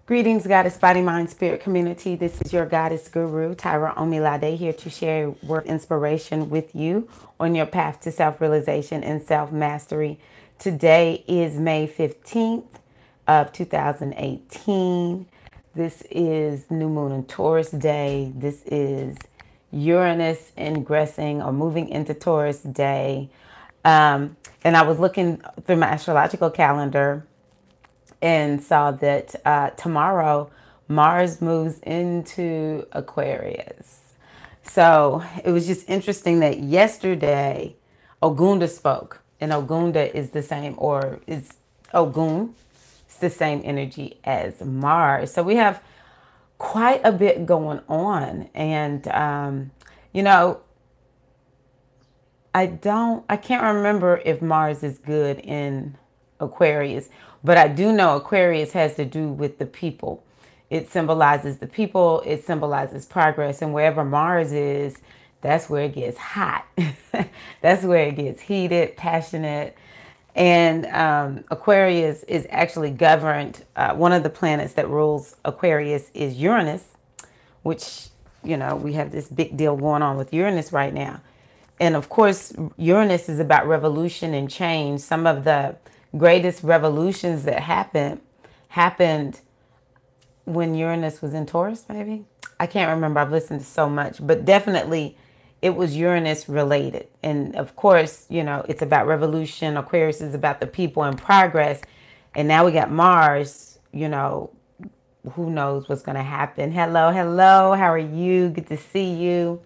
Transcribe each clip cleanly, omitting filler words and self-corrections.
Greetings, Goddess Body Mind Spirit community. This is your Goddess Guru, Tyra Omilade, here to share word inspiration with you on your path to self-realization and self-mastery. Today is May 15th of 2018. This is New Moon and Taurus Day. This is Uranus ingressing or moving into Taurus Day. And I was looking through my astrological calendar and saw that tomorrow Mars moves into Aquarius. So it was just interesting that yesterday Ogunda spoke, and Ogunda is the same, or is Ogun, it's the same energy as Mars. So we have quite a bit going on, and you know, I can't remember if Mars is good in Aquarius, but I do know Aquarius has to do with the people. It symbolizes the people, it symbolizes progress, and wherever Mars is, that's where it gets hot. That's where it gets heated, passionate. And Aquarius is actually governed, one of the planets that rules Aquarius is Uranus, which, you know, we have this big deal going on with Uranus right now. And of course, Uranus is about revolution and change. Some of the greatest revolutions that happened when Uranus was in Taurus, maybe? I can't remember. I've listened to so much, but definitely it was Uranus related. And of course, you know, it's about revolution. Aquarius is about the people and progress. And now we got Mars, you know, who knows what's going to happen. Hello, hello. How are you? Good to see you.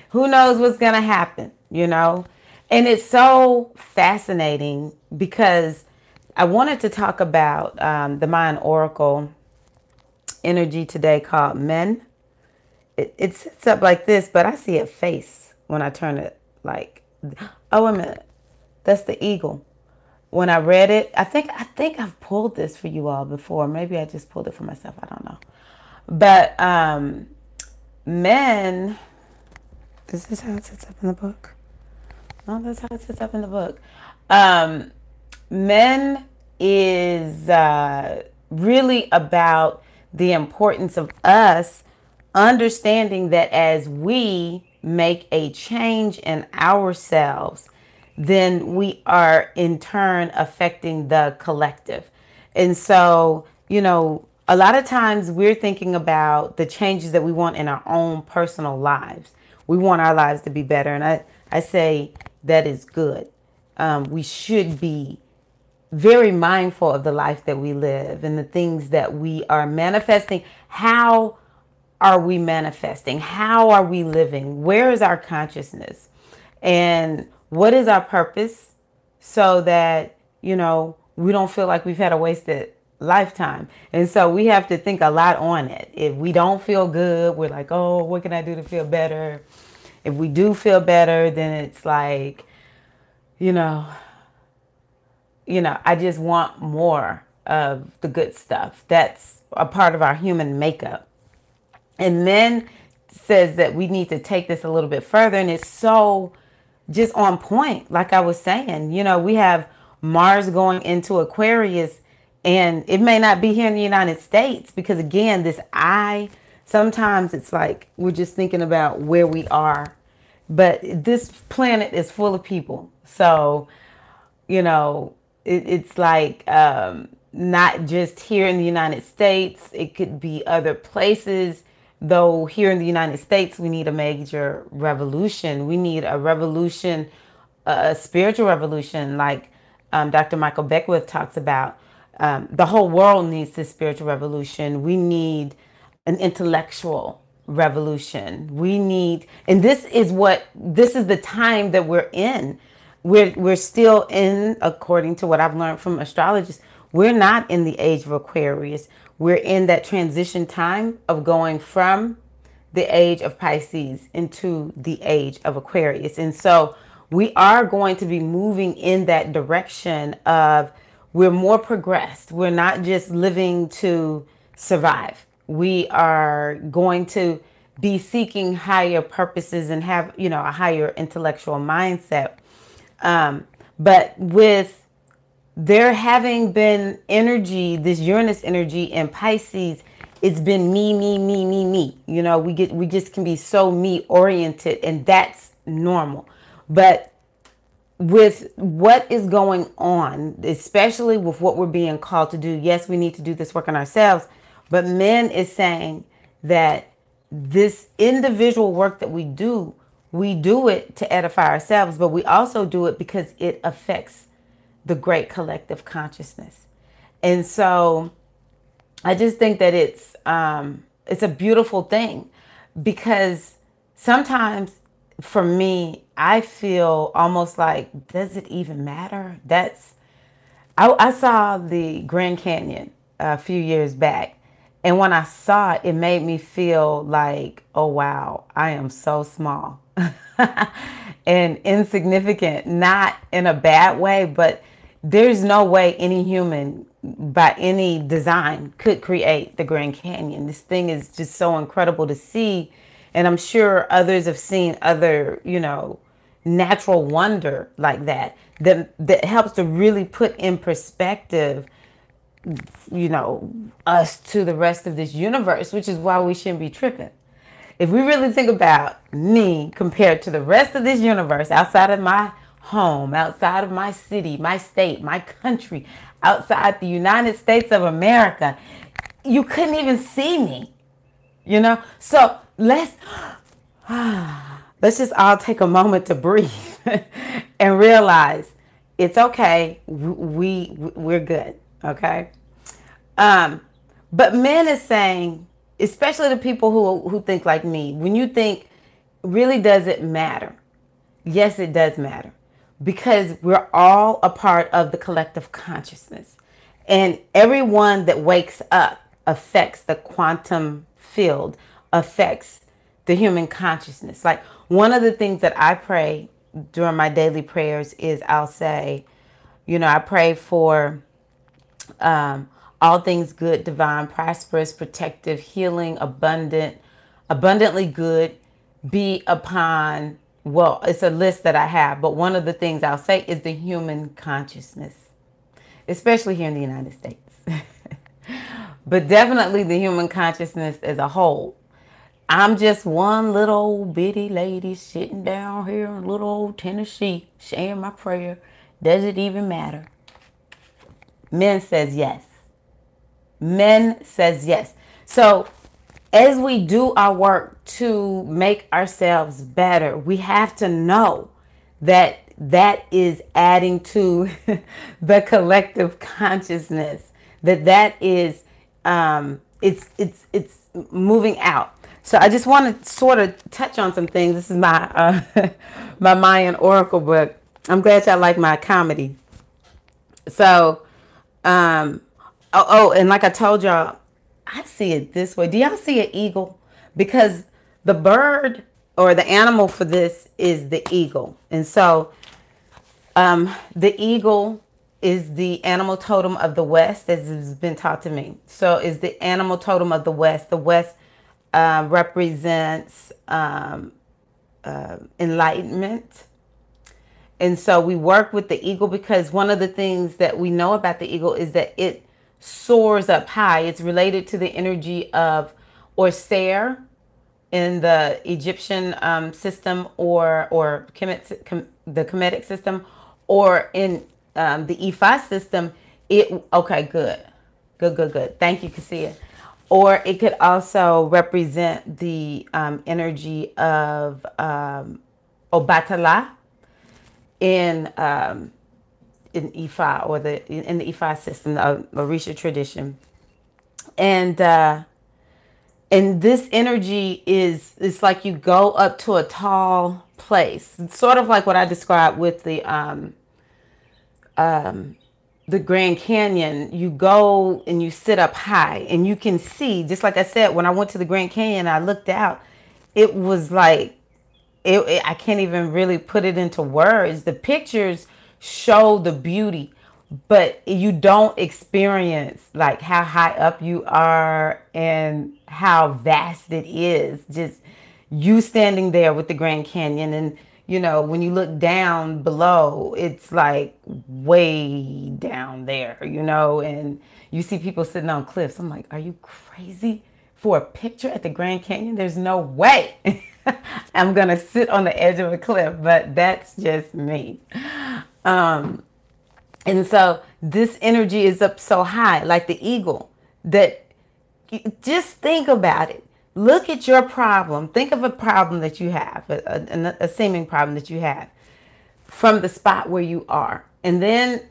Who knows what's going to happen, you know? And it's so fascinating because I wanted to talk about the Mayan Oracle energy today called Men. It sits up like this, but I see a face when I turn it like, oh, wait a minute. That's the eagle. When I read it, I think I've pulled this for you all before. Maybe I just pulled it for myself. I don't know. But Men, is this how it sits up in the book? No, that's how it sits up in the book. Men is really about the importance of us understanding that as we make a change in ourselves, then we are in turn affecting the collective. And so, you know, a lot of times we're thinking about the changes that we want in our own personal lives. We want our lives to be better. And I say that is good. We should be very mindful of the life that we live and the things that we are manifesting. How are we manifesting? How are we living? Where is our consciousness? And what is our purpose so that, you know, we don't feel like we've had a wasted lifetime? And so we have to think a lot on it. If we don't feel good, we're like, oh, what can I do to feel better? If we do feel better, then it's like, you know, I just want more of the good stuff. That's a part of our human makeup. And then says that we need to take this a little bit further. And it's so just on point. Like I was saying, you know, we have Mars going into Aquarius, and it may not be here in the United States because, again, this sometimes it's like we're just thinking about where we are. But this planet is full of people. So, you know, it's like not just here in the United States. It could be other places. Though here in the United States, we need a major revolution. We need a revolution, a spiritual revolution, like Dr. Michael Beckwith talks about. The whole world needs this spiritual revolution. We need an intellectual revolution. We need, and this is the time that we're in. We're still in, according to what I've learned from astrologists, we're not in the age of Aquarius. We're in that transition time of going from the age of Pisces into the age of Aquarius. And so we are going to be moving in that direction of we're more progressed. We're not just living to survive. We are going to be seeking higher purposes and have, a higher intellectual mindset. But with there having been energy, this Uranus energy in Pisces, it's been me, me, me, me, me. You know, we just can be so me oriented, and that's normal. But with what is going on, especially with what we're being called to do, yes, we need to do this work on ourselves, but men is saying that this individual work that we do it to edify ourselves, but we also do it because it affects the great collective consciousness. And so I just think that it's a beautiful thing, because sometimes for me, I feel almost like, does it even matter? I saw the Grand Canyon a few years back, and when I saw it, it made me feel like, oh wow, I am so small and insignificant, not in a bad way, but there's no way any human by any design could create the Grand Canyon. This thing is just so incredible to see. And I'm sure others have seen other, natural wonder like that helps to really put in perspective, us to the rest of this universe, which is why we shouldn't be tripping. If we really think about me compared to the rest of this universe, outside of my home, outside of my city, my state, my country, outside the United States of America, you couldn't even see me, So let's just all take a moment to breathe and realize it's okay. We're good. Okay. But men is saying, especially the people who think like me, when you think, really, does it matter? Yes, it does matter, because we're all a part of the collective consciousness, and everyone that wakes up affects the quantum field, affects the human consciousness. Like, one of the things that I pray during my daily prayers is I'll say, I pray for all things good, divine, prosperous, protective, healing, abundantly good be upon, well, it's a list that I have, but one of the things I'll say is the human consciousness, especially here in the United States, but definitely the human consciousness as a whole. I'm just one little old bitty lady sitting down here in little old Tennessee saying my prayer. Does it even matter? Men says yes. Men says yes. So as we do our work to make ourselves better, we have to know that that is adding to the collective consciousness, that is it's moving out. So I just want to sort of touch on some things. This is my my Mayan oracle book. I'm glad y'all like my comedy. So and like I told y'all, I see it this way. Do y'all see an eagle? Because the bird or the animal for this is the eagle. And so the eagle is the animal totem of the West, as has been taught to me. So is the animal totem of the West. The West represents enlightenment. And so we work with the eagle because one of the things that we know about the eagle is that it soars up high. It's related to the energy of Otter in the Egyptian system, or the Kemetic system, or in the Ifa system. Okay, good. Thank you, Cassia. Or it could also represent the energy of Obatala in Ifa, or in the Ifa system, the Orisha tradition, and this energy it's like you go up to a tall place. It's sort of like what I described with the Grand Canyon. You go and you sit up high, and you can see, just like I said, when I went to the Grand Canyon, I looked out. It was like, I can't even really put it into words. The pictures show the beauty, but you don't experience like how high up you are and how vast it is. Just you standing there with the Grand Canyon, and you know, when you look down below, it's like way down there, you know, and you see people sitting on cliffs. I'm like, are you crazy? For a picture at the Grand Canyon? There's no way I'm going to sit on the edge of a cliff, but that's just me. And so this energy is up so high, like the eagle, that just think about it. Look at your problem. Think of a problem that you have, a seeming problem that you have from the spot where you are. And then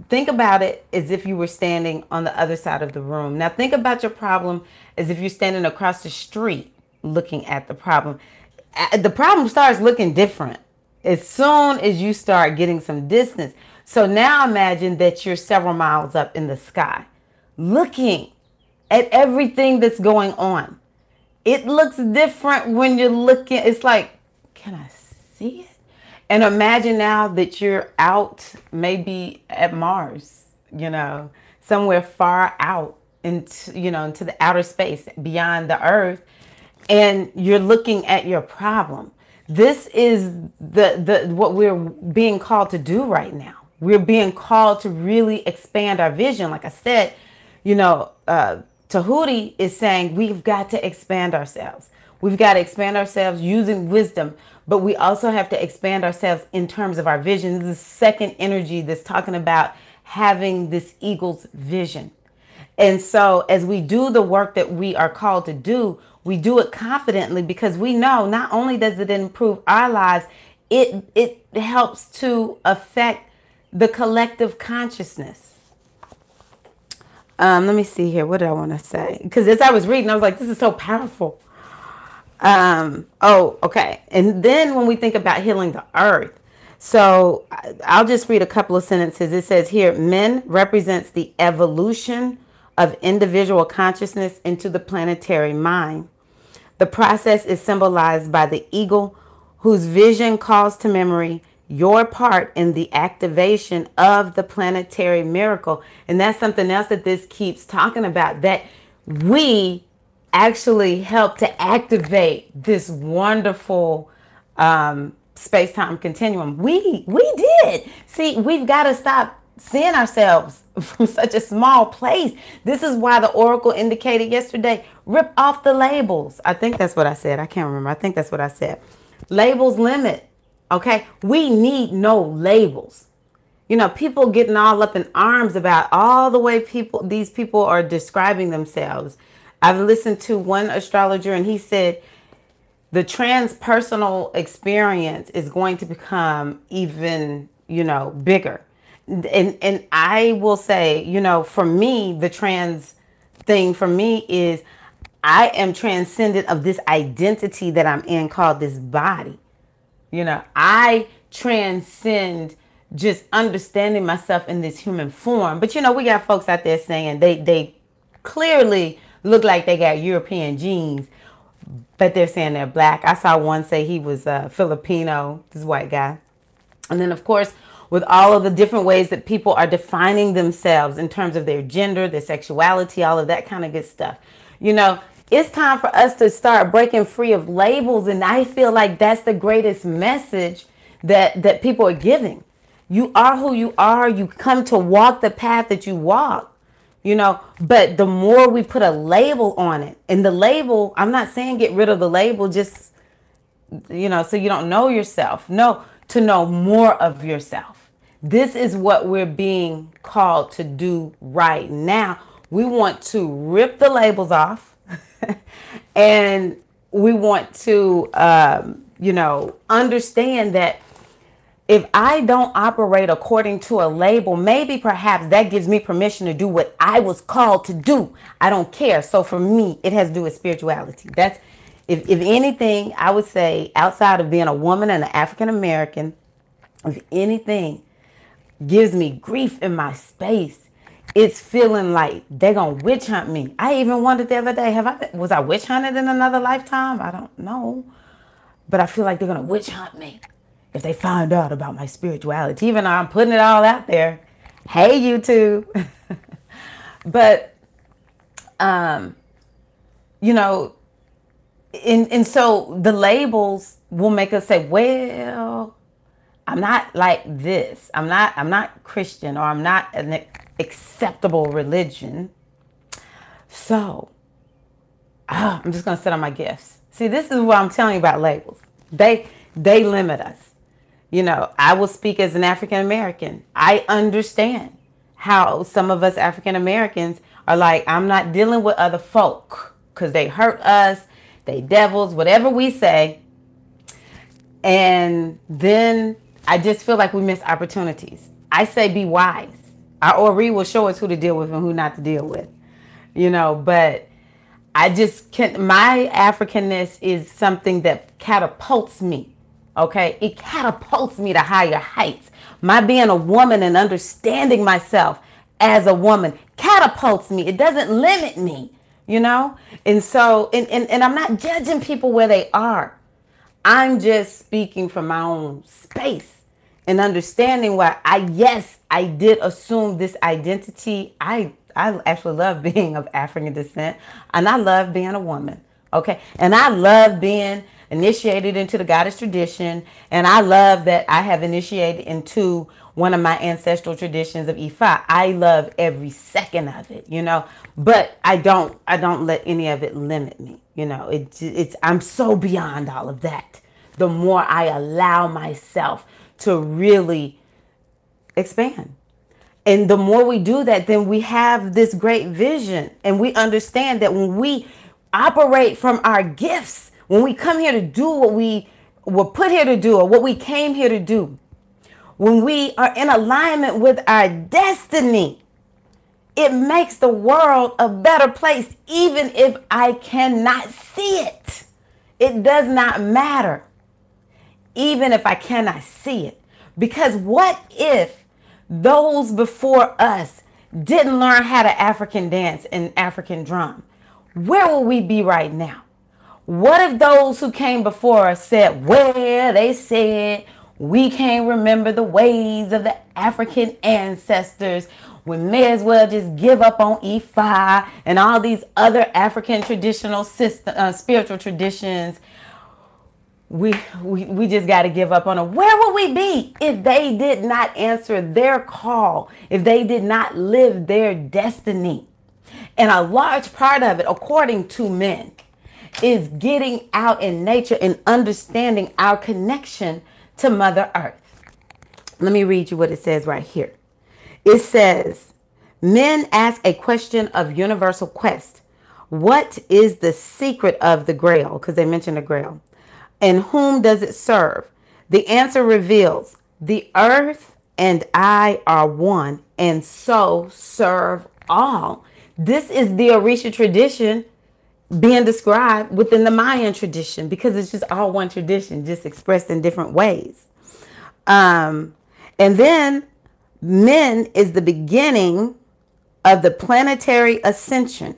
think about it as if you were standing on the other side of the room. Now think about your problem as if you're standing across the street looking at the problem. The problem starts looking different as soon as you start getting some distance. So now imagine that you're several miles up in the sky, looking at everything that's going on. It looks different when you're looking. It's like, can I see it? And imagine now that you're out maybe at Mars, you know, somewhere far out into, you know, into the outer space beyond the earth. And you're looking at your problem. This is what we're being called to do right now. We're being called to really expand our vision. Like I said, you know, Tahuti is saying we've got to expand ourselves. We've got to expand ourselves using wisdom, but we also have to expand ourselves in terms of our vision. This is the second energy that's talking about having this eagle's vision. And so as we do the work that we are called to do, we do it confidently because we know not only does it improve our lives, it helps to affect the collective consciousness. Let me see here. What did I want to say? Because as I was reading, I was like, this is so powerful. Oh, okay. And then when we think about healing the earth, so I'll just read a couple of sentences. It says here, men represents the evolution of individual consciousness into the planetary mind. The process is symbolized by the eagle, whose vision calls to memory your part in the activation of the planetary miracle. And that's something else that this keeps talking about, that we actually help to activate this wonderful space-time continuum. We did. See, we've got to stop seeing ourselves from such a small place. This is why the oracle indicated yesterday, rip off the labels. I think that's what I said. I can't remember. I think that's what I said. Labels limit. Okay, we need no labels. You know, people getting all up in arms about all the way these people are describing themselves. I've listened to one astrologer and he said the transpersonal experience is going to become even, you know, bigger. And I will say, you know, for me, the trans thing for me is I am transcendent of this identity that I'm in called this body. You know, I transcend just understanding myself in this human form. But, you know, we got folks out there saying they clearly look like they got European genes, but they're saying they're black. I saw one say he was Filipino, this white guy. And then, of course, with all of the different ways that people are defining themselves in terms of their gender, their sexuality, all of that kind of good stuff. You know, it's time for us to start breaking free of labels. And I feel like that's the greatest message that people are giving. You are who you are. You come to walk the path that you walk, you know, but the more we put a label on it, and the label, I'm not saying get rid of the label, just, you know, so you don't know yourself. No, to know more of yourself. This is what we're being called to do right now. We want to rip the labels off. And we want to, you know, understand that if I don't operate according to a label, maybe perhaps that gives me permission to do what I was called to do. I don't care. So for me, it has to do with spirituality. That's, if anything, I would say outside of being a woman and an African American, if anything gives me grief in my space, it's feeling like they're going to witch hunt me. I even wondered the other day, was I witch hunted in another lifetime? I don't know. But I feel like they're going to witch hunt me if they find out about my spirituality, even though I'm putting it all out there. Hey, YouTube. But, you know, And so the labels will make us say, well, I'm not like this. I'm not Christian, or I'm not an acceptable religion. So I'm just going to sit on my gifts. See, this is what I'm telling you about labels. They limit us. You know, I will speak as an African American. I understand how some of us African Americans are like, I'm not dealing with other folk because they hurt us, they devils, whatever we say. And then I just feel like we miss opportunities. I say be wise. Our Ori will show us who to deal with and who not to deal with. You know, but I just can't. My Africanness is something that catapults me. Okay, it catapults me to higher heights. My being a woman and understanding myself as a woman catapults me. It doesn't limit me, you know? And so, and I'm not judging people where they are. I'm just speaking from my own space and understanding why I did assume this identity. I actually love being of African descent, and I love being a woman. Okay. And I love being initiated into the goddess tradition. And I love that I have initiated into one of my ancestral traditions of Ifa. I love every second of it, you know, but I don't let any of it limit me. You know, I'm so beyond all of that. The more I allow myself to really expand. And the more we do that, then we have this great vision. And we understand that when we operate from our gifts, when we come here to do what we were put here to do, or what we came here to do, when we are in alignment with our destiny, it makes the world a better place, even if I cannot see it. It does not matter, even if I cannot see it. Because what if those before us didn't learn how to African dance and African drum? Where will we be right now? What if those who came before us said, well, they said we can't remember the ways of the African ancestors. We may as well just give up on Ifa and all these other African traditional spiritual traditions. We just got to give up on them. Where would we be if they did not answer their call, if they did not live their destiny? And a large part of it, according to men, is getting out in nature and understanding our connection to Mother Earth. Let me read you what it says right here. It says, men ask a question of universal quest. What is the secret of the Grail? Because they mentioned the Grail. And whom does it serve? The answer reveals, the earth and I are one, and so serve all. This is the Orisha tradition being described within the Mayan tradition, because it's just all one tradition, just expressed in different ways. And then men is the beginning of the planetary ascension,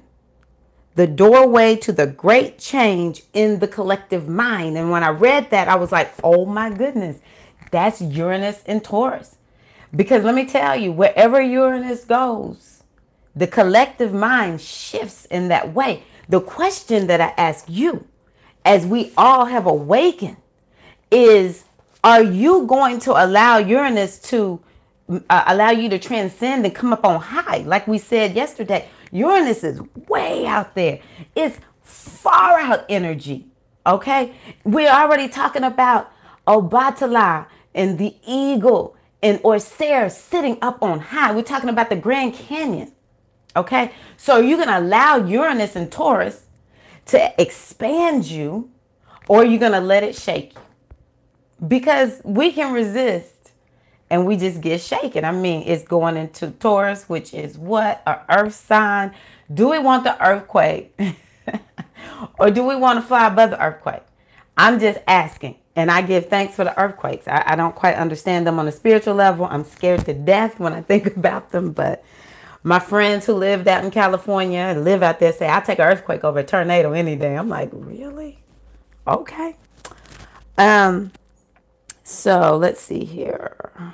the doorway to the great change in the collective mind. And when I read that, I was like, oh my goodness, that's Uranus and Taurus. Because let me tell you, wherever Uranus goes, the collective mind shifts in that way. The question that I ask you, as we all have awakened, is, are you going to allow Uranus to allow you to transcend and come up on high? Like we said yesterday, Uranus is way out there. It's far out energy. Okay. We're already talking about Obatala and the eagle and Otter sitting up on high. We're talking about the Grand Canyon. Okay. So you're going to allow Uranus and Taurus to expand you, or you're going to let it shake you? Because we can resist and we just get shaken. I mean, it's going into Taurus, which is what? An earth sign. Do we want the earthquake? Or do we want to fly above the earthquake? I'm just asking. And I give thanks for the earthquakes. I don't quite understand them on a spiritual level. I'm scared to death when I think about them. But my friends who lived out in California, live out there, say, I'll take an earthquake over a tornado any day. I'm like, really? Okay. So let's see here.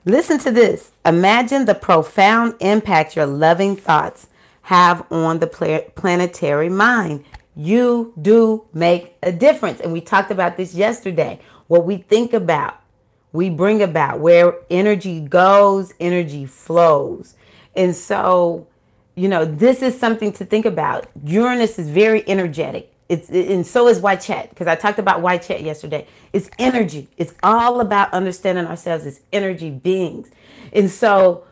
Listen to this. Imagine the profound impact your loving thoughts have on the planetary mind. You do make a difference. And we talked about this yesterday. What we think about, we bring about. Where energy goes, energy flows. And so, this is something to think about. Uranus is very energetic. And so is White Chat, because I talked about White Chat yesterday. It's energy. It's all about understanding ourselves as energy beings. And so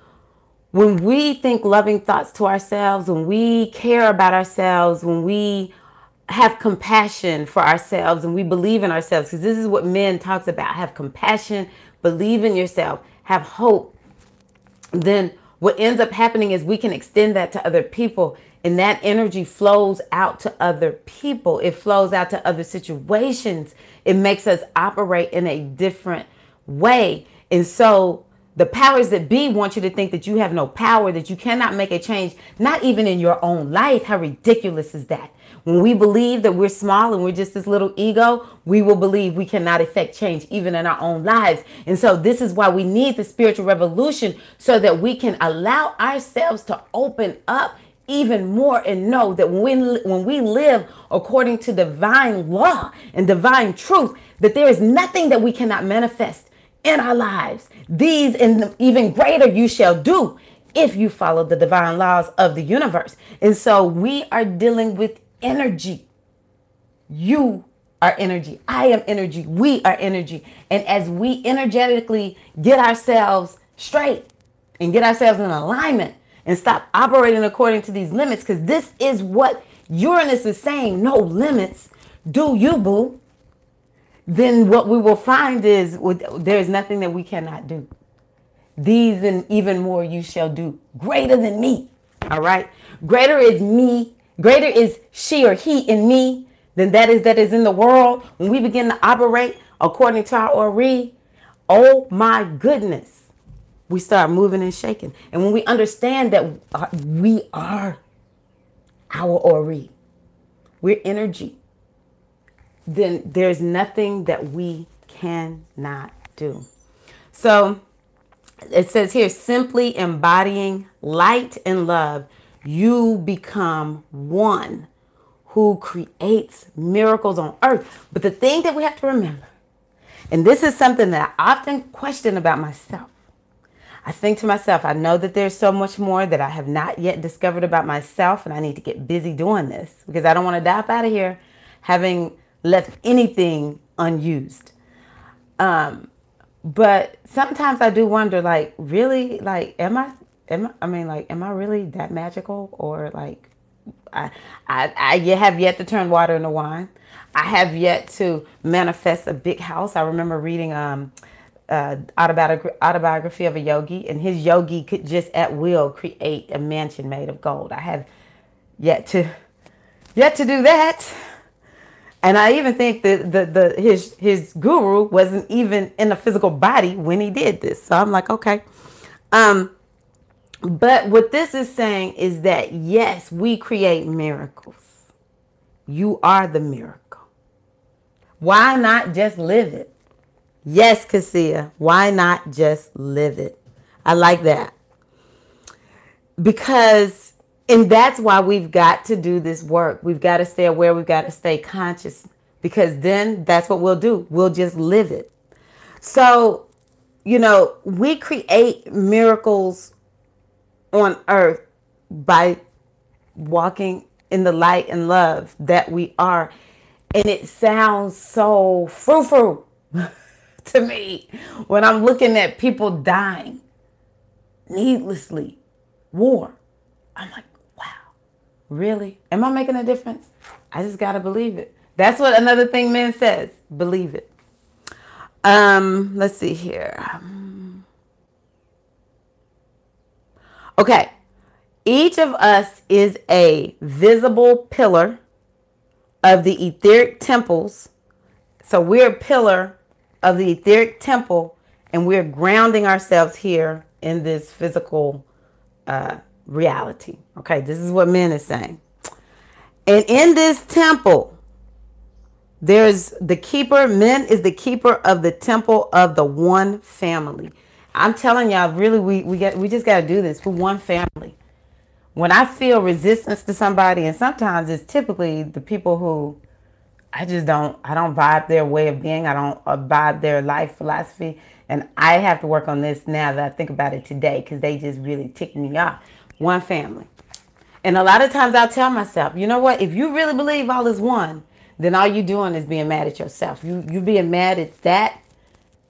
when we think loving thoughts to ourselves, when we care about ourselves, when we have compassion for ourselves and we believe in ourselves, because this is what men talks about: have compassion, believe in yourself, have hope. Then what ends up happening is we can extend that to other people, and that energy flows out to other people. It flows out to other situations. It makes us operate in a different way. And so the powers that be want you to think that you have no power, that you cannot make a change, not even in your own life. How ridiculous is that? When we believe that we're small and we're just this little ego, we will believe we cannot affect change even in our own lives. And so this is why we need the spiritual revolution, so that we can allow ourselves to open up even more and know that when we live according to divine law and divine truth, that there is nothing that we cannot manifest in our lives. These and even greater you shall do if you follow the divine laws of the universe. And so we are dealing with energy. You are energy. I am energy. We are energy. And as we energetically get ourselves straight and get ourselves in alignment and stop operating according to these limits, because this is what Uranus is saying: no limits. Do you, boo? Then what we will find is there is nothing that we cannot do. These and even more you shall do, greater than me. All right. Greater is me. Greater is she or he in me than that is in the world. When we begin to operate according to our Ori, oh my goodness, we start moving and shaking. And when we understand that we are our Ori, we're energy, then there's nothing that we cannot do. So it says here, simply embodying light and love, you become one who creates miracles on earth. But the thing that we have to remember, and this is something that I often question about myself. I think to myself, I know that there's so much more that I have not yet discovered about myself, and I need to get busy doing this, because I don't want to die up out of here having left anything unused. But sometimes I do wonder, like, really, like, am I really that magical? Or like, I have yet to turn water into wine. I have yet to manifest a big house. I remember reading autobiography of a yogi, and his yogi could just at will create a mansion made of gold. I have yet to do that. And I even think that his guru wasn't even in a physical body when he did this. So I'm like, okay. But what this is saying is that, yes, we create miracles. You are the miracle. Why not just live it? Yes, Cassia, why not just live it? I like that. Because, and that's why we've got to do this work. We've got to stay aware. We've got to stay conscious, because then that's what we'll do. We'll just live it. So, we create miracles on earth by walking in the light and love that we are. And it sounds so frou-frou to me when I'm looking at people dying needlessly, war. I'm like, wow, really? Am I making a difference? I just got to believe it. That's what another thing men says, believe it. Let's see here. Okay. Each of us is a visible pillar of the etheric temples. So we're a pillar of the etheric temple, and we're grounding ourselves here in this physical reality. Okay, this is what men is saying. And in this temple, there's the keeper. Men is the keeper of the temple of the one family. I'm telling y'all, really, we just got to do this for one family. When I feel resistance to somebody, and sometimes it's typically the people who I don't vibe their way of being. I don't vibe their life philosophy. And I have to work on this now that I think about it today, because they just really tick me off. One family. And a lot of times I'll tell myself, you know what? If you really believe all is one, then all you're doing is being mad at yourself. You being mad at that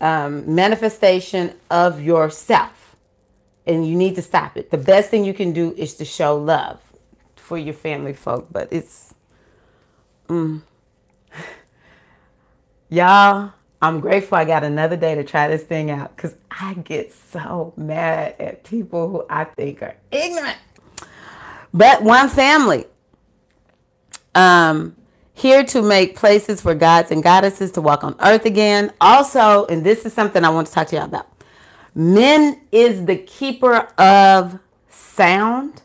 manifestation of yourself. And you need to stop it. The best thing you can do is to show love for your family folk. But it's... Y'all, I'm grateful I got another day to try this thing out, because I get so mad at people who I think are ignorant. But one family, here to make places for gods and goddesses to walk on earth again. Also, and this is something I want to talk to y'all about. Men is the keeper of sound,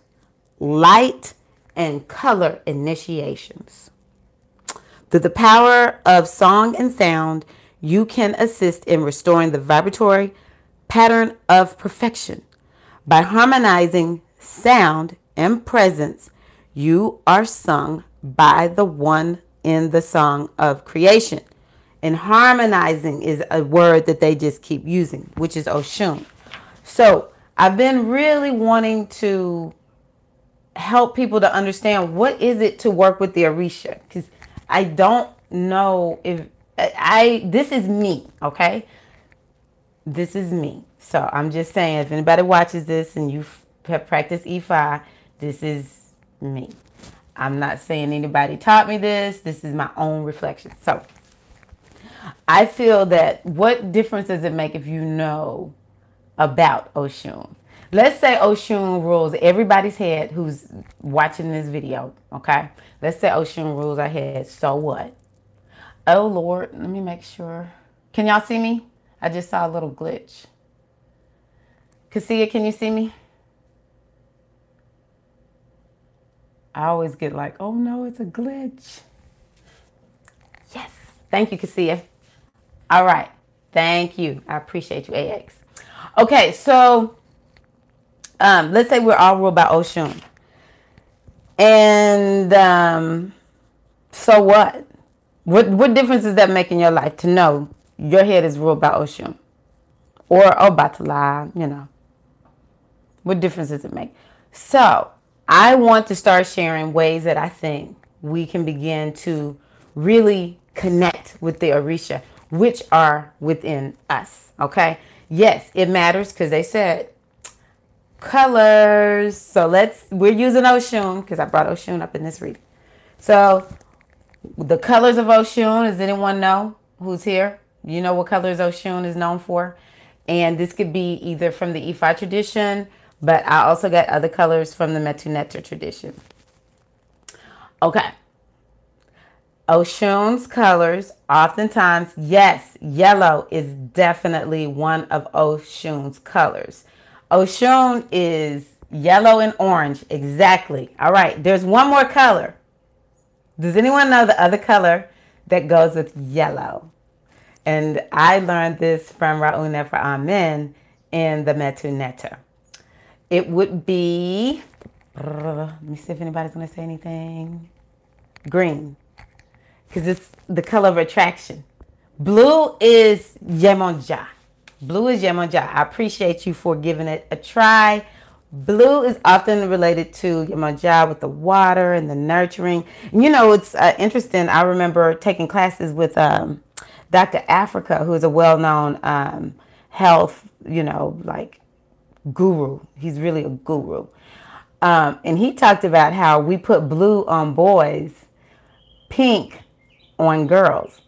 light, and color initiations. Through the power of song and sound, you can assist in restoring the vibratory pattern of perfection. By harmonizing sound and presence, you are sung by the one in the song of creation. And harmonizing is a word that they just keep using, which is Oshun. So I've been really wanting to help people to understand what is it to work with the Orisha, because I don't know if this is me, okay? This is me. So I'm just saying, if anybody watches this and you have practiced E5, this is me. I'm not saying anybody taught me this. This is my own reflection. So I feel that what difference does it make if you know about Oshun? Let's say Oshun rules everybody's head who's watching this video, okay? Let's say Oshun rules our head. So what? Oh, Lord, let me make sure. Can y'all see me? I just saw a little glitch. Cassia, can you see me? I always get like, oh no, it's a glitch. Yes. Thank you, Cassia. All right. Thank you. I appreciate you, AX. Okay, so let's say we're all ruled by Oshun. And so what? What difference does that make in your life to know your head is ruled by Oshun? Or Obatala, you know. What difference does it make? So I want to start sharing ways that I think we can begin to really connect with the Orisha, which are within us, okay? Yes, it matters because they said colors. So we're using Oshun because I brought Oshun up in this reading. So the colors of Oshun, does anyone know who's here? You know what colors Oshun is known for? And this could be either from the Ifa tradition, but I also got other colors from the Metu Neter tradition. Okay. Oshun's colors, oftentimes, yes, yellow is definitely one of Oshun's colors. Oshun is yellow and orange, exactly. All right, there's one more color. Does anyone know the other color that goes with yellow? And I learned this from Ra'u Nefer Amen in the Metu Neter. It would be, let me see if anybody's going to say anything. Green, because it's the color of attraction. Blue is Yemonja. Blue is Yemonja. I appreciate you for giving it a try. Blue is often related to Yemonja with the water and the nurturing. And you know, it's interesting. I remember taking classes with Dr. Africa, who is a well-known health, you know, like guru. He's really a guru. And he talked about how we put blue on boys, pink on girls,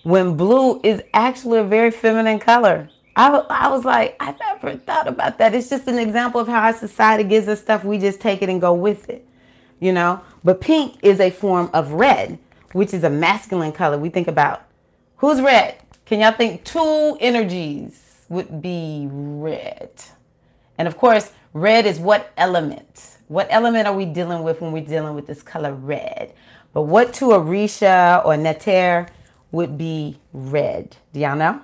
when blue is actually a very feminine color. I was like, I never thought about that. It's just an example of how our society gives us stuff. We just take it and go with it, you know. But pink is a form of red, which is a masculine color. We think about who's red. Can y'all think two energies would be red? And of course, red is what element? What element are we dealing with when we're dealing with this color red? But what to Orisha or Neter would be red? Do y'all know?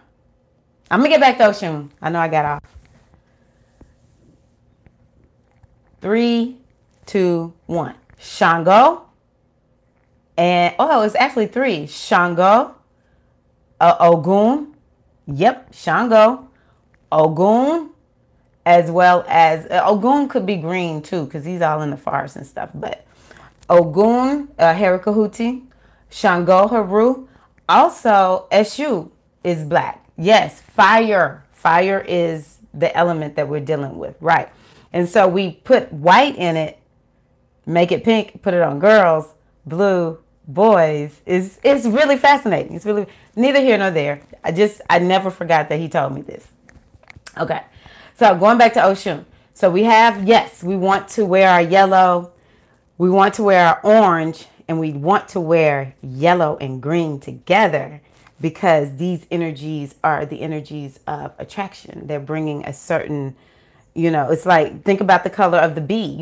I'm going to get back to Oshun. I know I got off. 3, 2, 1. Shango. And, oh, it's actually 3. Shango. Ogun. Yep, Shango. Ogun. As well as, Ogun could be green too, because he's all in the forest and stuff. But Ogun, Herikahuti. Shango, Haru. Also, Eshu is black. Yes, fire. Fire is the element that we're dealing with, right? And so we put white in it, make it pink, put it on girls, blue, boys. It's really fascinating. It's really neither here nor there. I never forgot that he told me this. Okay, so going back to Oshun. So we have, yes, we want to wear our yellow, we want to wear our orange, and we want to wear yellow and green together, because these energies are the energies of attraction. They're bringing a certain, it's like, think about the color of the bee.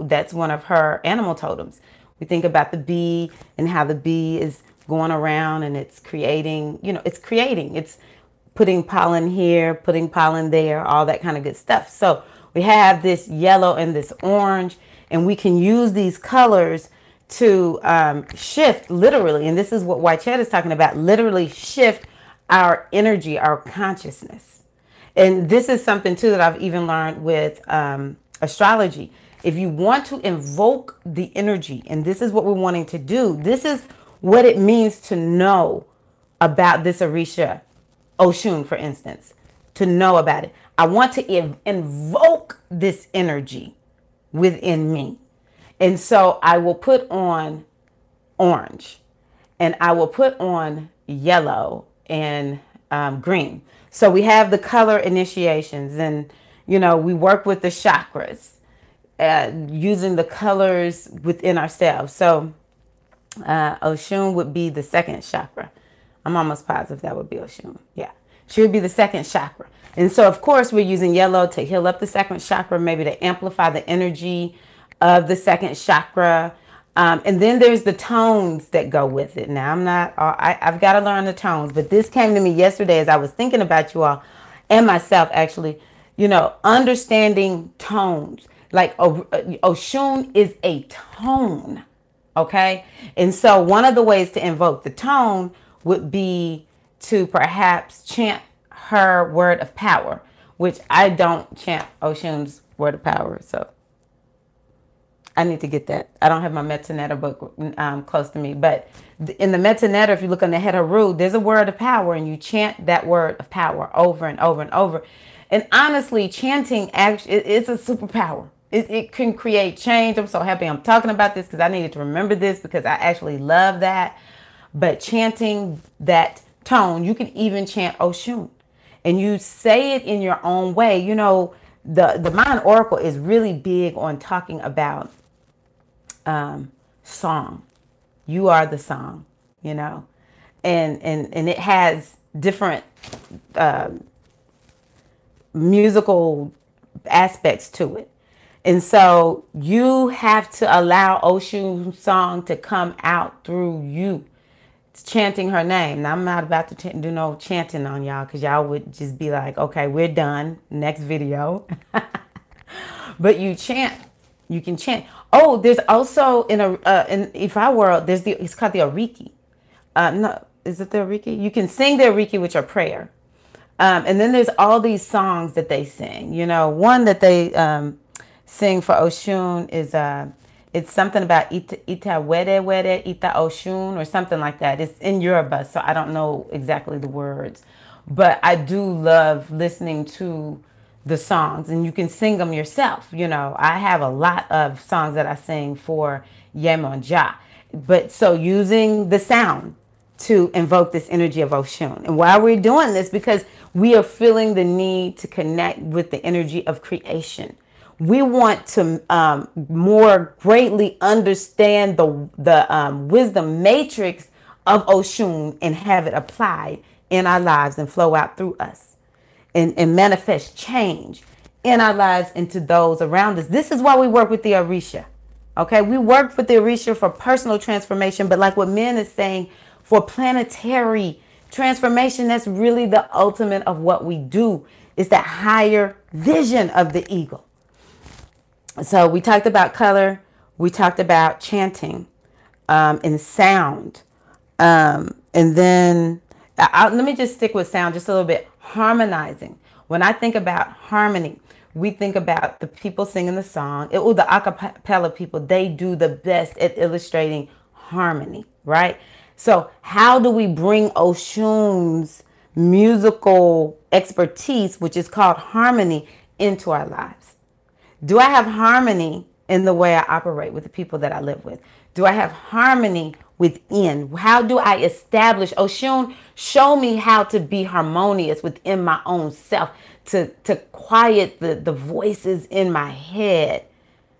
That's one of her animal totems. We think about the bee and how the bee is going around and it's creating, it's putting pollen here, putting pollen there, all that kind of good stuff. So we have this yellow and this orange, and we can use these colors to shift, literally, and this is what White Chat is talking about, literally shift our energy, our consciousness. And this is something too that I've even learned with astrology. If you want to invoke the energy, and this is what we're wanting to do, this is what it means to know about this Orisha, Oshun, for instance, to know about it. I want to invoke this energy within me. And so I will put on orange, and I will put on yellow and green. So we have the color initiations, and, we work with the chakras, using the colors within ourselves. So Oshun would be the second chakra. I'm almost positive that would be Oshun. Yeah, she would be the second chakra. And so, of course, we're using yellow to heal up the second chakra, maybe to amplify the energy of the second chakra. And then there's the tones that go with it. Now, I've got to learn the tones, but this came to me yesterday as I was thinking about you all and myself, actually, understanding tones. Like Oshun is a tone, okay? And so one of the ways to invoke the tone would be to perhaps chant her word of power, which I don't chant Oshun's word of power, so I need to get that. I don't have my Metanetta book close to me, but in the Metanetta, if you look on the head of Ru, there's a word of power, and you chant that word of power over and over and over. And honestly, chanting actually it's a superpower. It can create change. I'm so happy I'm talking about this, because I needed to remember this, because I actually love that. But chanting that tone, you can even chant Oshun, and you say it in your own way. The Mayan Oracle is really big on talking about song. You are the song, and it has different musical aspects to it. And so you have to allow Oshun's song to come out through you. It's chanting her name. Now, I'm not about to do no chanting on y'all, because y'all would just be like, okay, we're done. Next video. But you chant. You can chant. Oh, there's also in Ifa world, it's called the Ariki. No, is it the Ariki? You can sing the Ariki, which are prayer. And then there's all these songs that they sing. One that they sing for Oshun is it's something about Ita Wede Ita Oshun, or something like that. It's in Yoruba, so I don't know exactly the words. But I do love listening to the songs, and you can sing them yourself. I have a lot of songs that I sing for Yemonja. But so using the sound to invoke this energy of Oshun. And why we're doing this, because we are feeling the need to connect with the energy of creation. We want to more greatly understand the wisdom matrix of Oshun, and have it applied in our lives and flow out through us, and manifest change in our lives into those around us. This is why we work with the Orisha. Okay, we work with the Orisha for personal transformation, but like what Min is saying, for planetary transformation, that's really the ultimate of what we do. Is that higher vision of the eagle. So we talked about color. We talked about chanting and sound. And then let me just stick with sound just a little bit. Harmonizing. When I think about harmony, we think about the people singing the song. The a cappella people, they do the best at illustrating harmony, right? So how do we bring Oshun's musical expertise, which is called harmony, into our lives? Do I have harmony in the way I operate with the people that I live with? Do I have harmony within? How do I establish? Oshun, show me how to be harmonious within my own self, to quiet the voices in my head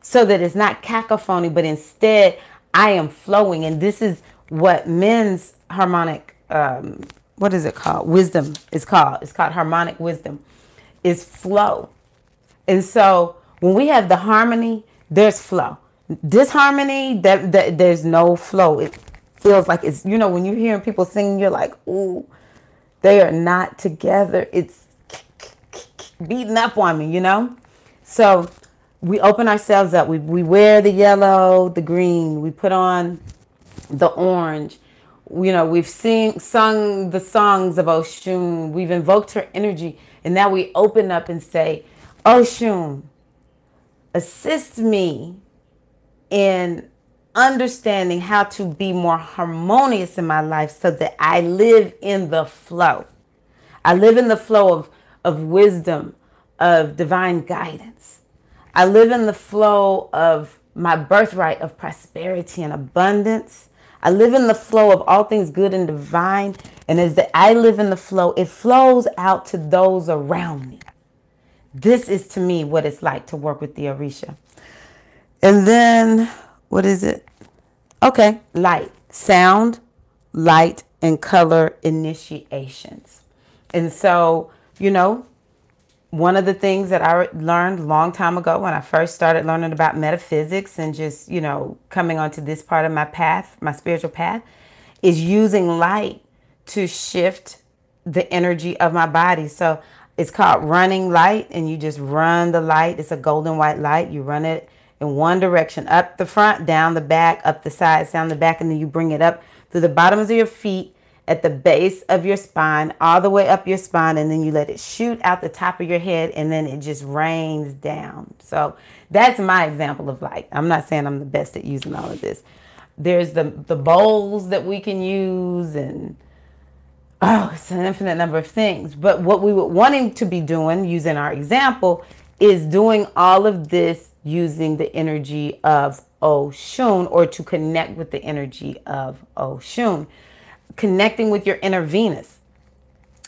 so that it's not cacophony, but instead I am flowing. And this is what men's harmonic, what is it called? Wisdom is called. It's called harmonic wisdom, is flow. And so when we have the harmony, there's flow. Disharmony, there's no flow. It feels like it's, when you're hearing people singing, you're like, ooh, they are not together. It's beating up on me, So we open ourselves up. We wear the yellow, the green. We put on the orange. We've sung the songs of Oshun. We've invoked her energy. And now we open up and say, Oshun, assist me in understanding how to be more harmonious in my life so that I live in the flow. I live in the flow of wisdom, of divine guidance. I live in the flow of my birthright of prosperity and abundance. I live in the flow of all things good and divine. And as I live in the flow, it flows out to those around me. This is to me what it's like to work with the Orisha. And then, what is it? Okay, light, sound, light, and color initiations. And so, one of the things that I learned a long time ago when I first started learning about metaphysics and just, coming onto this part of my path, my spiritual path, is using light to shift the energy of my body. So it's called running light, and you just run the light. It's a golden white light. You run it in one direction, up the front, down the back, up the sides, down the back, and then you bring it up through the bottoms of your feet, at the base of your spine, all the way up your spine, and then you let it shoot out the top of your head, and then it just rains down. So that's my example of light. I'm not saying I'm the best at using all of this. There's the bowls that we can use, and it's an infinite number of things. But what we were wanting to be doing, using our example, is doing all of this using the energy of Oshun, or to connect with the energy of Oshun. Connecting with your inner Venus,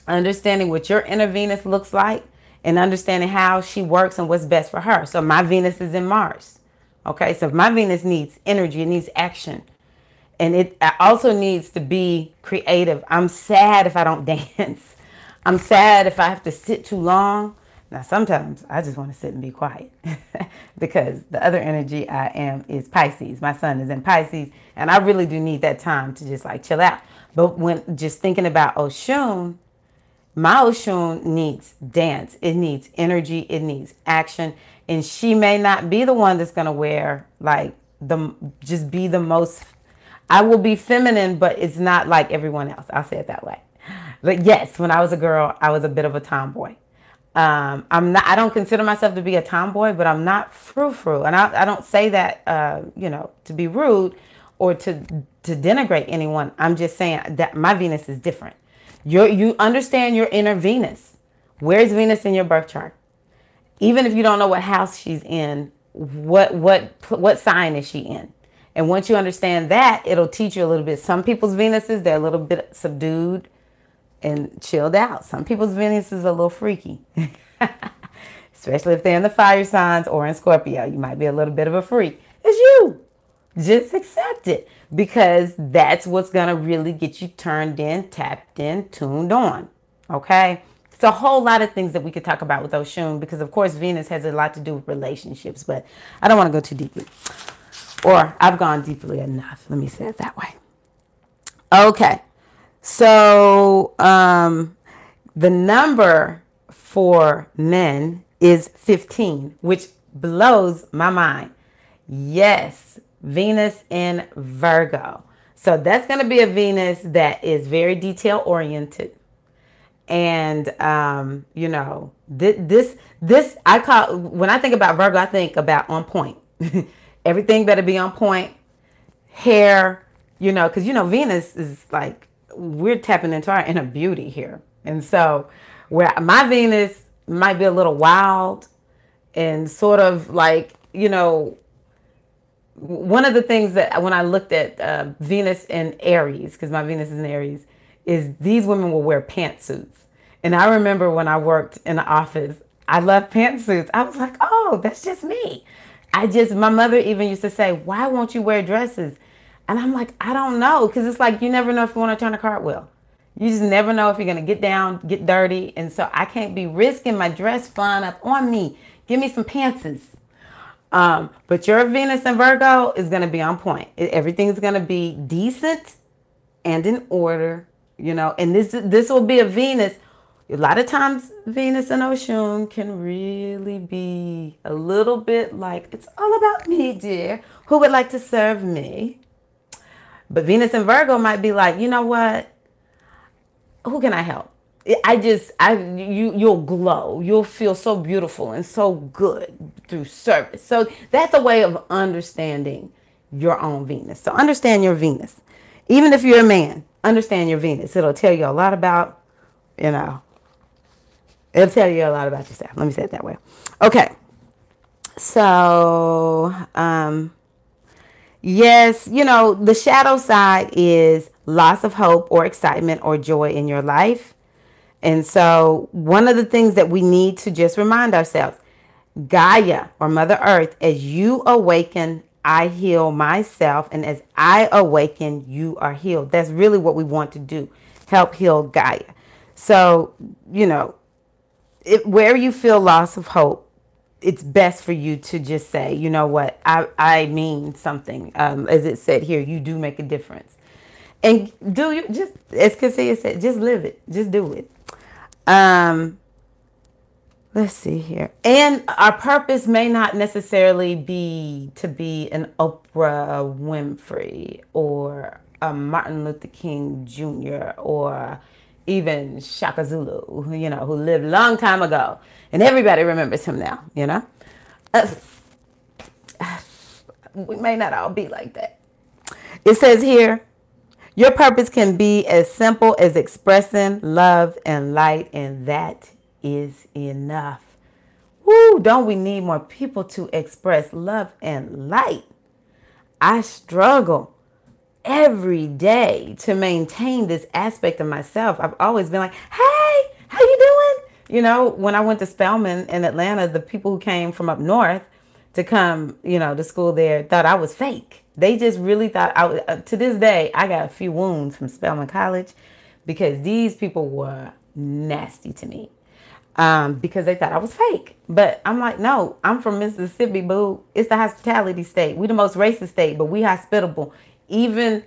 understanding what your inner Venus looks like, and understanding how she works and what's best for her. So my Venus is in Mars. Okay, so if my Venus needs energy, it needs action. And it also needs to be creative. I'm sad if I don't dance. I'm sad if I have to sit too long. Now, sometimes I just want to sit and be quiet because the other energy I am is Pisces. My sun is in Pisces, and I really do need that time to just like chill out. But when just thinking about Oshun, my Oshun needs dance. It needs energy. It needs action. And she may not be the one that's going to wear like just be the most, I will be feminine, but it's not like everyone else. I'll say it that way. But yes, when I was a girl, I was a bit of a tomboy. I don't consider myself to be a tomboy, but I'm not frou-frou. And I don't say that, to be rude or to denigrate anyone. I'm just saying that my Venus is different. You understand your inner Venus. Where's Venus in your birth chart? Even if you don't know what house she's in, what sign is she in? And once you understand that, it'll teach you a little bit. Some people's Venuses, they're a little bit subdued and chilled out. Some people's Venus is a little freaky, especially if they're in the fire signs or in Scorpio. You might be a little bit of a freak. It's you. Just accept it, because that's what's going to really get you turned in, tapped in, tuned on. Okay. It's a whole lot of things that we could talk about with Oshun, because of course Venus has a lot to do with relationships, but I don't want to go too deeply, or I've gone deeply enough. Let me say it that way. Okay. So the number for men is 15, which blows my mind. Yes, Venus in Virgo. So that's going to be a Venus that is very detail oriented. And, this, I call, when I think about Virgo, I think about on point. Everything better be on point. Hair, because, Venus is like, we're tapping into our inner beauty here. And so, where my Venus might be a little wild and sort of like, one of the things that when I looked at Venus and Aries, because my Venus is in Aries, is these women will wear pantsuits. And I remember when I worked in the office, I loved pantsuits. I was like, oh, that's just me. My mother even used to say, why won't you wear dresses? And I'm like, I don't know. Because it's like, you never know if you want to turn a cartwheel. You just never know if you're going to get down, get dirty. And so I can't be risking my dress flying up on me. Give me some pantsuits. But your Venus and Virgo is going to be on point. Everything's going to be decent and in order, and this will be a Venus. A lot of times Venus and Oshun can really be a little bit like, it's all about me, dear. Who would like to serve me? But Venus and Virgo might be like, you know what? Who can I help? You'll glow. You'll feel so beautiful and so good through service. So that's a way of understanding your own Venus. So understand your Venus. Even if you're a man, understand your Venus. It'll tell you a lot about, it'll tell you a lot about yourself. Let me say it that way. Okay. So, yes, the shadow side is loss of hope or excitement or joy in your life. And so one of the things that we need to just remind ourselves, Gaia or Mother Earth, as you awaken, I heal myself. And as I awaken, you are healed. That's really what we want to do. Help heal Gaia. So, where you feel loss of hope, it's best for you to just say, you know what, I mean something. As it said here, you do make a difference. And do you just, as Cassia said, just live it. Just do it. Let's see here. And our purpose may not necessarily be to be an Oprah Winfrey or a Martin Luther King Jr. or even Shaka Zulu, who lived a long time ago. And everybody remembers him now, we may not all be like that. It says here, your purpose can be as simple as expressing love and light, and that is enough. Woo, don't we need more people to express love and light? I struggle every day to maintain this aspect of myself. I've always been like, hey, how you doing? When I went to Spelman in Atlanta, the people who came from up north to come, to school there thought I was fake. They just really thought to this day, I got a few wounds from Spelman College because these people were nasty to me because they thought I was fake. But I'm like, no, I'm from Mississippi, boo. It's the hospitality state. We the most racist state, but we hospitable. Even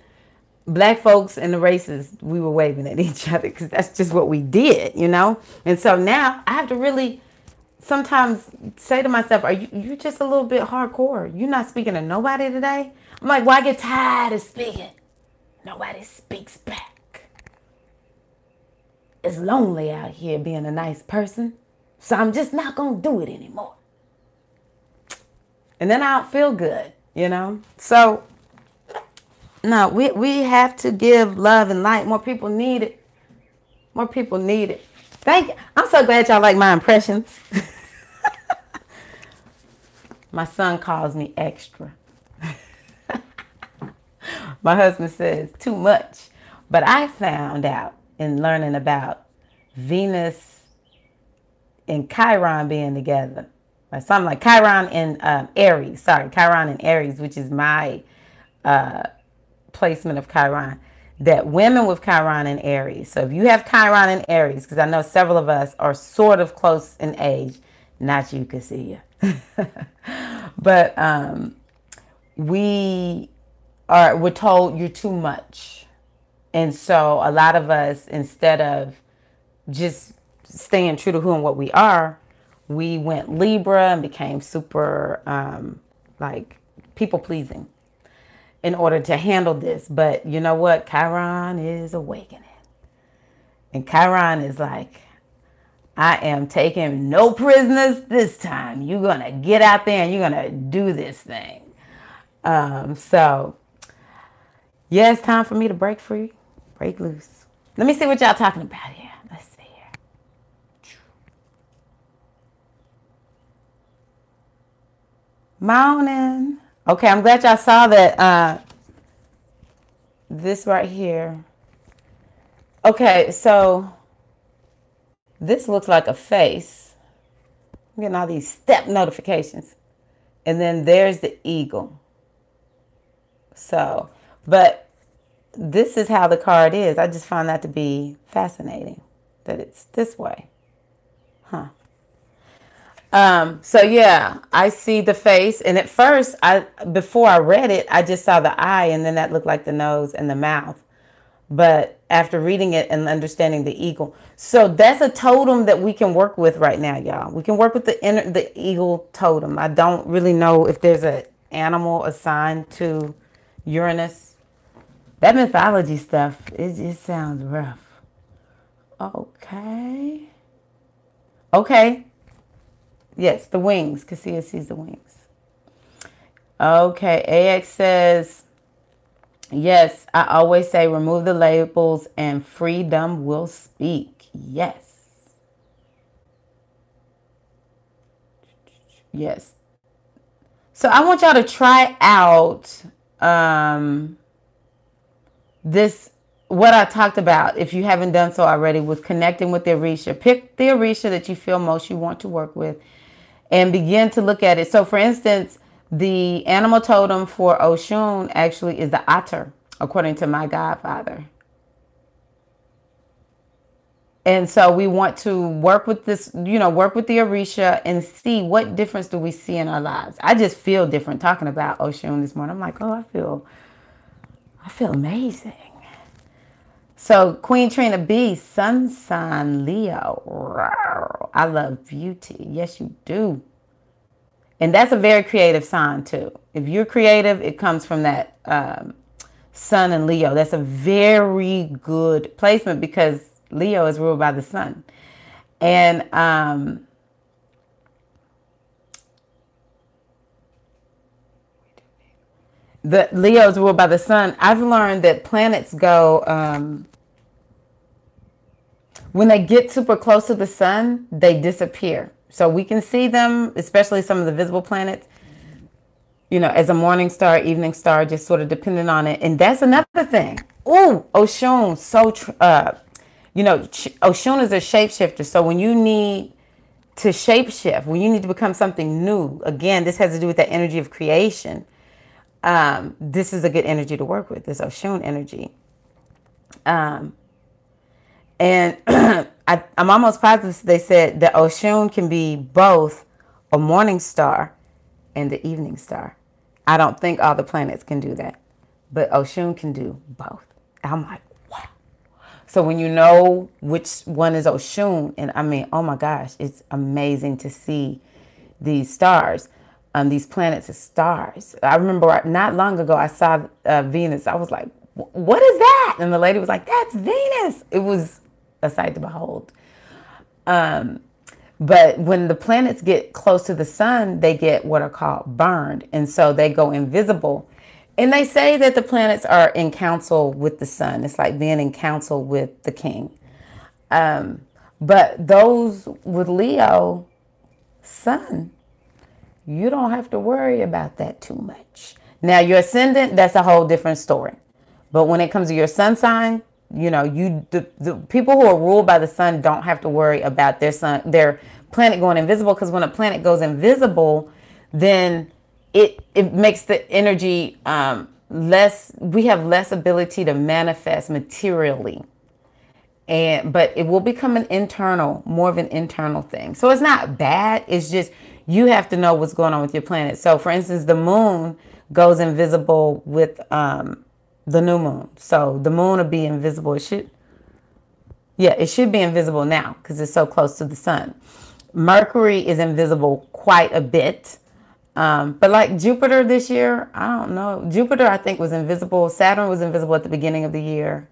black folks in the races, we were waving at each other because that's just what we did, And so now I have to really sometimes say to myself, are you just a little bit hardcore? You're not speaking to nobody today? I'm like, well, I get tired of speaking. Nobody speaks back. It's lonely out here being a nice person. So I'm just not going to do it anymore. And then I don't feel good, So, no, we have to give love and light. More people need it. More people need it. Thank you. I'm so glad y'all like my impressions. My son calls me extra. My husband says too much. But I found out in learning about Venus and Chiron being together. Or something like Chiron and Aries. Sorry, Chiron and Aries, which is my placement of Chiron. That women with Chiron and Aries. So if you have Chiron and Aries, because I know several of us are sort of close in age. Not you, Cassia. But we're told you're too much. And so a lot of us, instead of just staying true to who and what we are, we went Libra and became super people pleasing in order to handle this. But you know what? Chiron is awakening. And Chiron is like, I am taking no prisoners this time. You're going to get out there and you're going to do this thing. So, yeah, it's time for me to break free, break loose. Let me see what y'all talking about here. Let's see here. Morning. Okay, I'm glad y'all saw that. This right here. Okay, so this looks like a face. I'm getting all these step notifications. And then there's the eagle. So, but this is how the card is. I just find that to be fascinating, that it's this way. Huh. So yeah, I see the face, and at first, before I read it, I just saw the eye, and then that looked like the nose and the mouth. But after reading it and understanding the eagle, so that's a totem that we can work with right now, y'all. We can work with the eagle totem. I don't really know if there's an animal assigned to Uranus. That mythology stuff, it sounds rough. Okay. Okay. Yes, the wings. Cassia sees the wings. Okay, AX says, yes, I always say remove the labels and freedom will speak. Yes. Yes. So I want y'all to try out this, what I talked about, if you haven't done so already, with connecting with the Orisha. Pick the Orisha that you feel most you want to work with and begin to look at it. So for instance, the animal totem for Oshun actually is the otter, according to my godfather. And so we want to work with this, work with the Orisha and see what difference do we see in our lives. I just feel different talking about Oshun this morning. I'm like, oh, I feel amazing. So Queen Trina B, Sun sign Leo. I love beauty. Yes, you do. And that's a very creative sign too. If you're creative, it comes from that Sun and Leo. That's a very good placement because Leo is ruled by the sun. And the Leo is ruled by the sun. I've learned that planets go, when they get super close to the sun, they disappear. So we can see them, especially some of the visible planets, as a morning star, evening star, just sort of depending on it. And that's another thing. Ooh, Oshun, Oshun is a shapeshifter. So when you need to shapeshift, when you need to become something new, again, this has to do with the energy of creation. This is a good energy to work with, this Oshun energy. And I'm almost positive they said that Oshun can be both a morning star and the evening star. I don't think all the planets can do that, but Oshun can do both. I'm like, wow. So when you know which one is Oshun, and I mean, oh my gosh, it's amazing to see these stars, these planets as stars. I remember not long ago, I saw Venus. I was like, what is that? And the lady was like, that's Venus. It was a sight to behold. But when the planets get close to the sun, they get what are called burned. And so they go invisible. And they say that the planets are in council with the sun. It's like being in council with the king. But those with Leo sun, you don't have to worry about that too much. Now, your ascendant, that's a whole different story. But when it comes to your sun sign, the people who are ruled by the sun don't have to worry about their planet going invisible, because when a planet goes invisible, then it makes the energy less. We have less ability to manifest materially, but it will become more of an internal thing. So it's not bad. It's just you have to know what's going on with your planet. So, for instance, the moon goes invisible with the new moon. So the moon will be invisible. It should be invisible now because it's so close to the sun. Mercury is invisible quite a bit. But like Jupiter this year, I don't know. Jupiter, I think, was invisible. Saturn was invisible at the beginning of the year.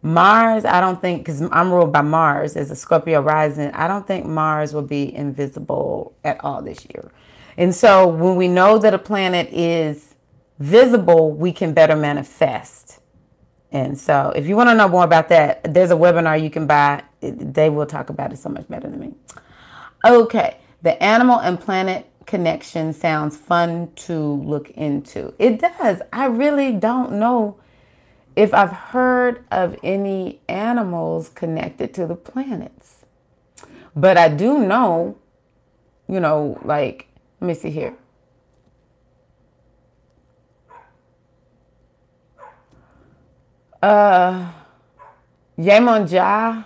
Mars, I don't think, because I'm ruled by Mars as a Scorpio rising, I don't think Mars will be invisible at all this year. And so when we know that a planet is visible, we can better manifest. And so if you want to know more about that, there's a webinar you can buy. They will talk about it so much better than me. Okay, the animal and planet connection sounds fun to look into. It does. I really don't know if I've heard of any animals connected to the planets. But I do know, like, let me see here. Yemonja,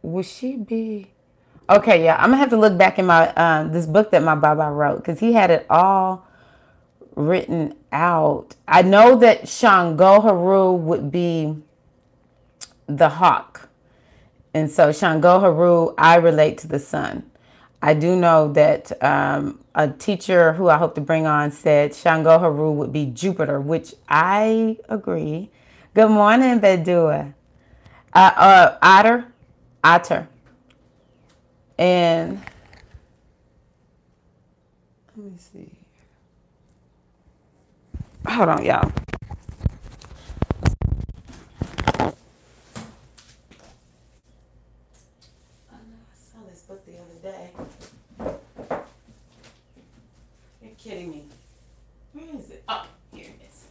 would she be? Okay, yeah, I'm gonna have to look back in my this book that my Baba wrote, because he had it all written out. I know that Shango Haru would be the hawk. And so Shango Haru, I relate to the sun. I do know that a teacher who I hope to bring on said Shango Haru would be Jupiter, which I agree. Good morning, Bedua. Otter. And let me see. Hold on, y'all. I saw this book the other day. You're kidding me. Where is it? Oh, here it is.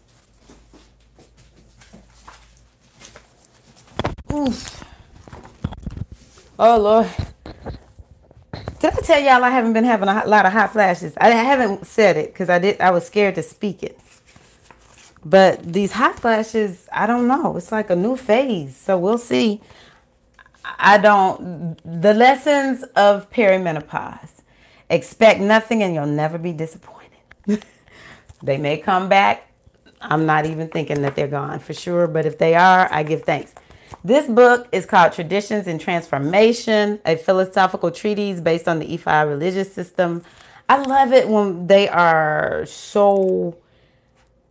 Oof. Oh, Lord. Did I tell y'all I haven't been having a lot of hot flashes? I haven't said it because I was scared to speak it. But these hot flashes, I don't know. It's like a new phase. So we'll see. The lessons of perimenopause. Expect nothing and you'll never be disappointed. They may come back. I'm not even thinking that they're gone for sure. But if they are, I give thanks. This book is called Traditions and Transformation, a philosophical treatise based on the Ifa religious system. I love it when they are so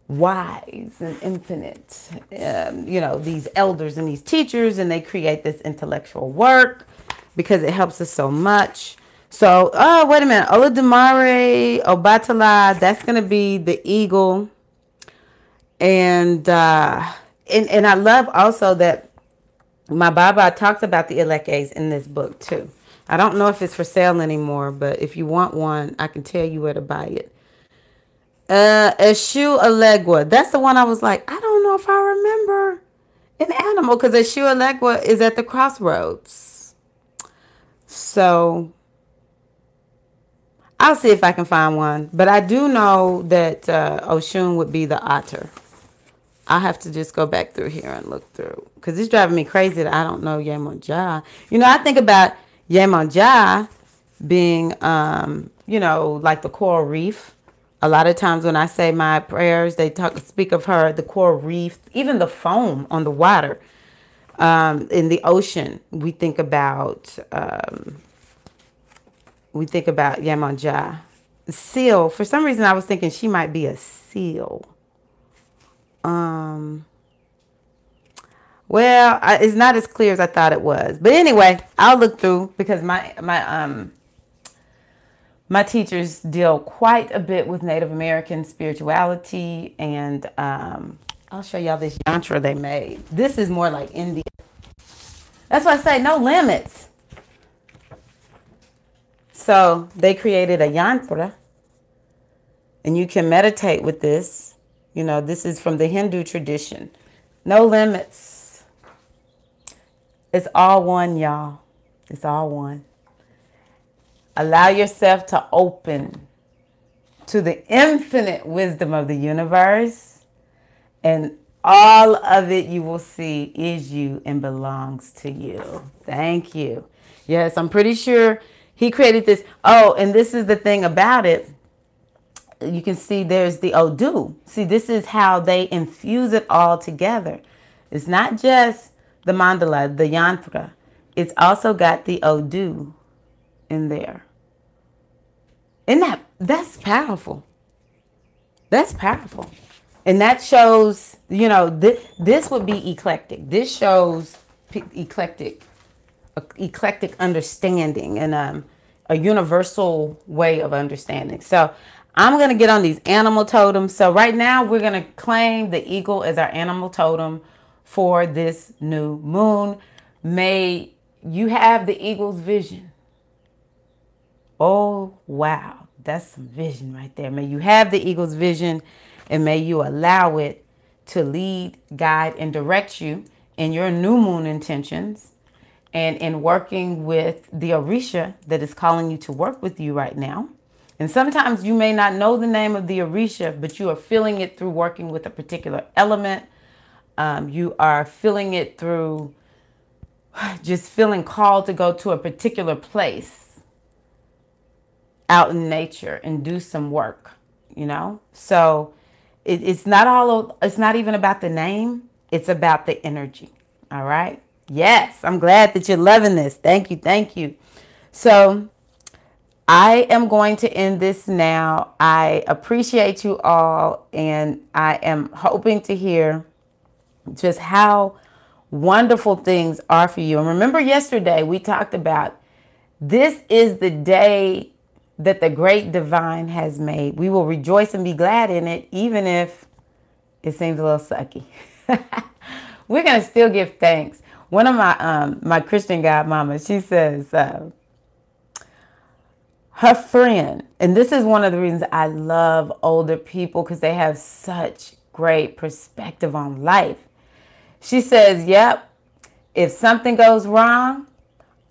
wise and infinite, these elders and these teachers, and they create this intellectual work because it helps us so much. So, wait a minute. Olodumare Obatala, that's going to be the eagle. And I love also that my Baba talks about the Elekes in this book too. I don't know if it's for sale anymore, but if you want one, I can tell you where to buy it. Eshu Alegua. That's the one I was like, I don't know if I remember an animal, because Eshu Alegua is at the crossroads. So I'll see if I can find one. But I do know that Oshun would be the otter. I'll have to just go back through here and look through, because it's driving me crazy that I don't know Yemonja. I think about Yemonja being, like the coral reef. A lot of times when I say my prayers, they speak of her, the coral reef, even the foam on the water. In the ocean, we think about Yemonja. Seal. For some reason, I was thinking she might be a seal. Well, it's not as clear as I thought it was. But anyway, I'll look through, because my teachers deal quite a bit with Native American spirituality, and I'll show y'all this yantra they made. This is more like India. That's why I say no limits. So they created a yantra, and you can meditate with this. This is from the Hindu tradition. No limits. It's all one, y'all. It's all one. Allow yourself to open to the infinite wisdom of the universe, and all of it you will see is you and belongs to you. Thank you. Yes, I'm pretty sure he created this. Oh, and this is the thing about it. You can see there's the Odu. See, this is how they infuse it all together. It's not just the mandala, the yantra. It's also got the Odu in there. That's powerful. That's powerful. And that shows, this would be eclectic. This shows eclectic, eclectic understanding and a universal way of understanding. So I'm going to get on these animal totems. So right now we're going to claim the eagle as our animal totem for this new moon. May you have the eagle's vision. Oh, wow. That's some vision right there. May you have the eagle's vision, and may you allow it to lead, guide, and direct you in your new moon intentions and in working with the Orisha that is calling you to work with you right now. And sometimes you may not know the name of the Orisha, but you are feeling it through working with a particular element. You are feeling it through just feeling called to go to a particular place out in nature and do some work, So it's not even about the name. It's about the energy. All right. Yes. I'm glad that you're loving this. Thank you. Thank you. So I am going to end this now. I appreciate you all. And I am hoping to hear just how wonderful things are for you. And remember yesterday we talked about this is the day that the great divine has made. We will rejoice and be glad in it, even if it seems a little sucky. We're going to still give thanks. One of my Christian godmamas, she says, her friend, and this is one of the reasons I love older people because they have such great perspective on life. She says, yep, if something goes wrong,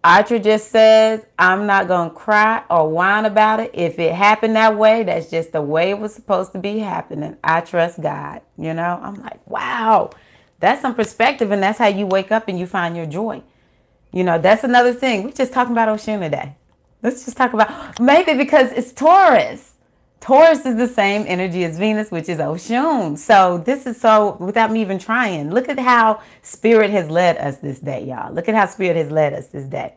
Otter just says, I'm not going to cry or whine about it. If it happened that way, that's just the way it was supposed to be happening. I trust God. I'm like, wow, that's some perspective. And that's how you wake up and you find your joy. That's another thing. We're just talking about Oshun today. Let's just talk about, maybe because it's Taurus. Taurus is the same energy as Venus, which is Oshun. So this is so, without me even trying, look at how Spirit has led us this day, y'all. Look at how Spirit has led us this day.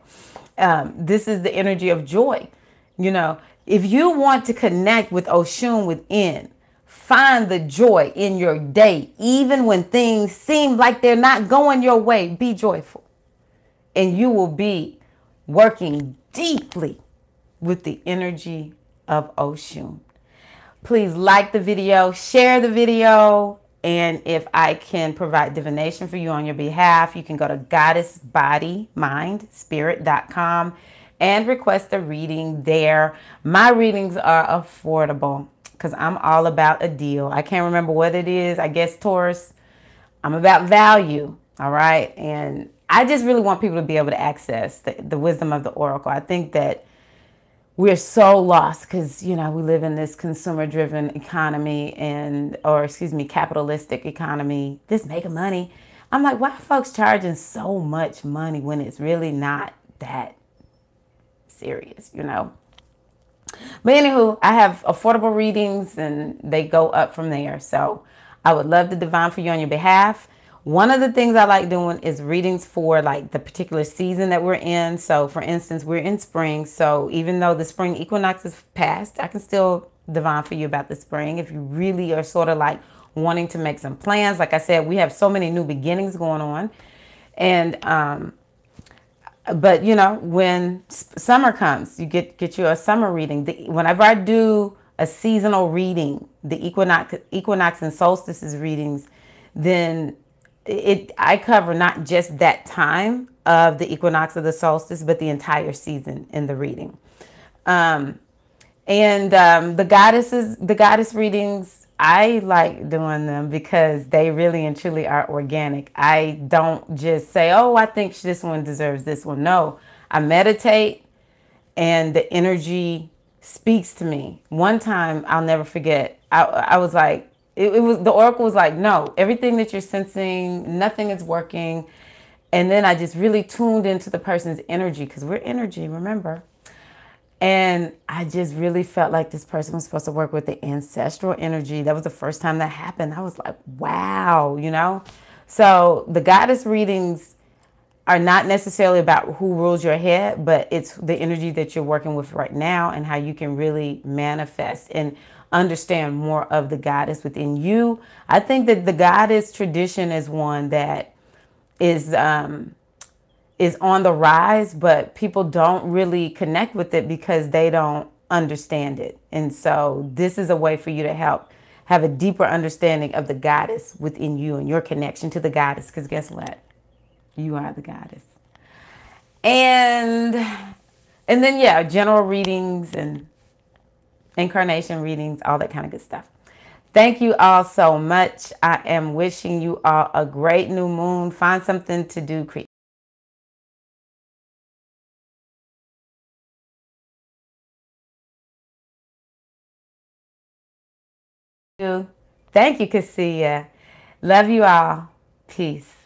This is the energy of joy. If you want to connect with Oshun within, find the joy in your day. Even when things seem like they're not going your way, be joyful. And you will be working deeply with the energy of Oshun. Please like the video, share the video, and if I can provide divination for you on your behalf, you can go to goddessbodymindspirit.com and request a reading there. My readings are affordable because I'm all about a deal. I can't remember what it is. I guess Taurus, I'm about value, all right? And I just really want people to be able to access the wisdom of the oracle. I think that we're so lost because, we live in this consumer-driven economy capitalistic economy, this making money. I'm like, why are folks charging so much money when it's really not that serious, But anywho, I have affordable readings and they go up from there. So I would love to divine for you on your behalf. One of the things I like doing is readings for like the particular season that we're in. So for instance, we're in spring. So even though the spring equinox is past, I can still divine for you about the spring. If you really are sort of like wanting to make some plans, like I said, we have so many new beginnings going on. And, but when summer comes, you get you a summer reading. Whenever I do a seasonal reading, the equinox and solstices readings, then I cover not just that time of the equinox or the solstice, but the entire season in the reading. The goddess readings, I like doing them because they really and truly are organic. I don't just say, oh, I think this one deserves this one. No, I meditate and the energy speaks to me. One time, I'll never forget, I was like, the oracle was like, no, everything that you're sensing, nothing is working. And then I just really tuned into the person's energy because we're energy, remember? And I just really felt like this person was supposed to work with the ancestral energy. That was the first time that happened. I was like, wow, So the goddess readings, are not necessarily about who rules your head, but it's the energy that you're working with right now and how you can really manifest and understand more of the goddess within you. I think that the goddess tradition is one that is on the rise, but people don't really connect with it because they don't understand it. And so this is a way for you to help have a deeper understanding of the goddess within you and your connection to the goddess. Because guess what? You are the goddess. And then yeah, general readings and incarnation readings, all that kind of good stuff. Thank you all so much. I am wishing you all a great new moon. Find something to do. Thank you, Cassia. Love you all. Peace.